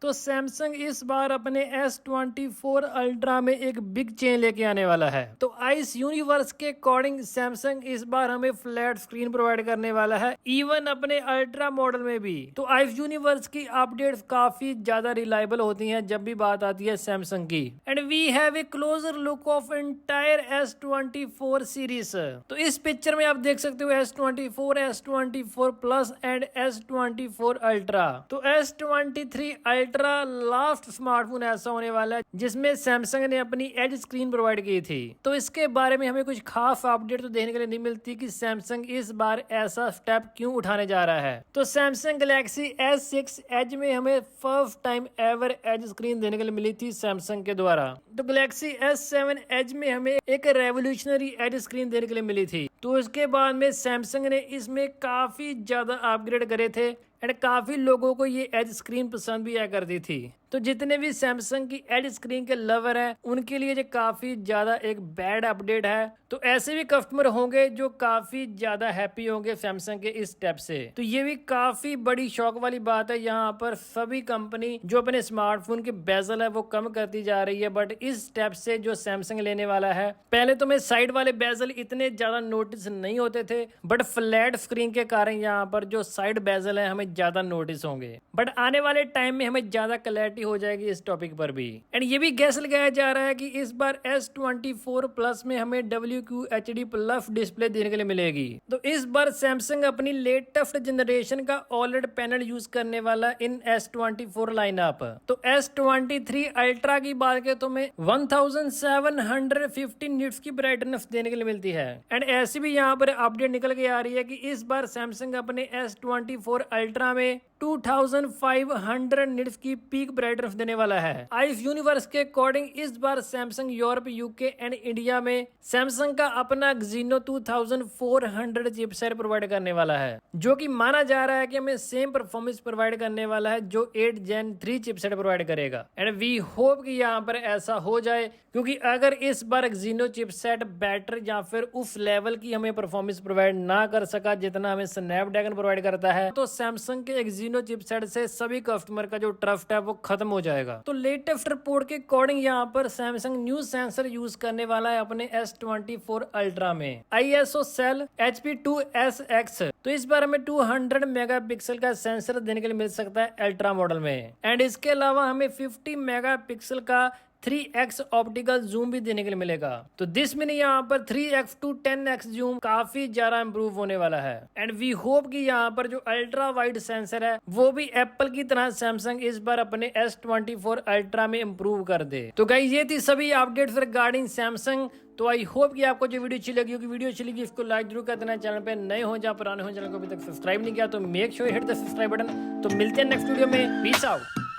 तो सैमसंग इस बार अपने S24 अल्ट्रा में एक बिग चेंज लेके आने वाला है। तो आइस यूनिवर्स के अकॉर्डिंग सैमसंग इस बार हमें फ्लैट स्क्रीन प्रोवाइड करने वाला है, इवन अपने अल्ट्रा मॉडल में भी। तो आइस यूनिवर्स की अपडेट्स काफी ज्यादा रिलायबल होती हैं जब भी बात आती है सैमसंग की। And we have a closer look of entire S24 series. तो इस पिक्चर में आप देख सकते हो S24, S24 plus and S24 ultra. तो S23 अल्ट्रा लास्ट स्मार्टफोन ऐसा होने वाला है जिसमें सैमसंग ने अपनी एज स्क्रीन प्रोवाइड की थी। तो इसके बारे में हमें कुछ खास अपडेट तो देखने के लिए नहीं मिलती कि सैमसंग इस बार ऐसा स्टेप क्यों उठाने जा रहा है। तो सैमसंग गैलेक्सी S6 एज में हमें first time ever edge screen देने के लिए मिली थी सैमसंग के द्वारा। तो गैलेक्सी S7 एज में हमें एक रेवोल्यूशनरी एज स्क्रीन देने के लिए मिली थी। तो इसके बाद में सैमसंग ने इसमें काफी ज्यादा अपग्रेड करे थे एंड काफी लोगों को ये एज स्क्रीन पसंद भी आया करती थी। तो जितने भी सैमसंग की एज स्क्रीन के लवर हैं उनके लिए ये काफी ज्यादा एक बैड अपडेट है। तो ऐसे भी कस्टमर होंगे जो काफी ज्यादा हैप्पी होंगे सैमसंग के इस स्टेप से। तो ये भी काफी बड़ी शौक वाली बात है। यहाँ पर सभी कंपनी जो अपने स्मार्टफोन के बेजल है वो कम करती जा रही है, बट इस स्टेप से जो सैमसंग लेने वाला है, पहले तो मैं साइड वाले बेजल इतने ज्यादा नोटिस नहीं होते थे, बट फ्लैट स्क्रीन के कारण यहाँ पर जो साइड बेजल है हमें ज्यादा नोटिस होंगे। बट आने वाले टाइम में हमें ज्यादा क्लैरिटी हो जाएगी इस टॉपिक पर भी। एंड ये भी गैस लगाया जा रहा है कि इस बार S24 प्लस में हमें WQHD प्लस डिस्प्ले देने के लिए मिलेगी। तो इस बार सैमसंग अपनी लेटेस्ट जनरेशन का OLED पैनल यूज करने वाला इन S24 लाइनअप। तो S23 अल्ट्रा की बात करें तो हमें 1750 निट्स की ब्राइटनेस देने के लिए मिलती है। एंड ऐसी भी यहाँ पर अपडेट निकल के आ रही है कि इस बार सैमसंग अपने S24 अल्ट्रा में 2500 निट्स की पीक ब्राइटनेस देने वाला है। आइस यूनिवर्स के अकॉर्डिंग इस बार Samsung Europe, UK and India में सैमसंग का अपना Exynos 2400 चिपसेट प्रोवाइड करने वाला है, जो कि माना जा रहा है कि हमें सेम परफॉर्मेंस प्रोवाइड करने वाला है जो 8 Gen 3 चिपसेट प्रोवाइड करेगा। एंड वी होप कि यहाँ पर ऐसा हो जाए, क्योंकि अगर इस बार Exynos चिपसेट बेटर या फिर उस लेवल की हमें परफॉर्मेंस प्रोवाइड ना कर सका जितना हमें स्नैपड्रैगन प्रोवाइड करता है, तो सैमसंग के Exynos चिपसेट से सभी कस्टमर का जो ट्रस्ट है वो खत्म हो जाएगा। तो लेटेस्ट रिपोर्ट के अकॉर्डिंग यहाँ पर सैमसंग न्यू सेंसर यूज करने वाला है अपने S24 अल्ट्रा में, ISO सेल HP2SX। तो इस बार हमें 200 मेगापिक्सल का सेंसर देने के लिए मिल सकता है अल्ट्रा मॉडल में। एंड इसके अलावा हमें 50 मेगापिक्सल का 3x ऑप्टिकल जूम भी देने के लिए मिलेगा। तो दिस मीन यहाँ पर 3x to 10x जूम काफी ज्यादा इंप्रूव होने वाला है। एंड वी होप कि यहाँ पर जो अल्ट्रा वाइड सेंसर है वो भी एप्पल की तरह सैमसंग इस बार अपने S24 अल्ट्रा में इंप्रूव कर दे। तो गाइस ये थी सभी अपडेट्स रिगार्डिंग सैमसंग। तो आई होप कि आपको जो वीडियो अच्छी लगी होगी, वीडियो अच्छी लगी इसको लाइक जरूर कर देना। चैनल पे नए हो या पुराने हो, चैनल को अभी तक सब्सक्राइब नहीं किया तो make sure hit the subscribe button. तो मिलते हैं नेक्स्ट वीडियो में, पीस आउट।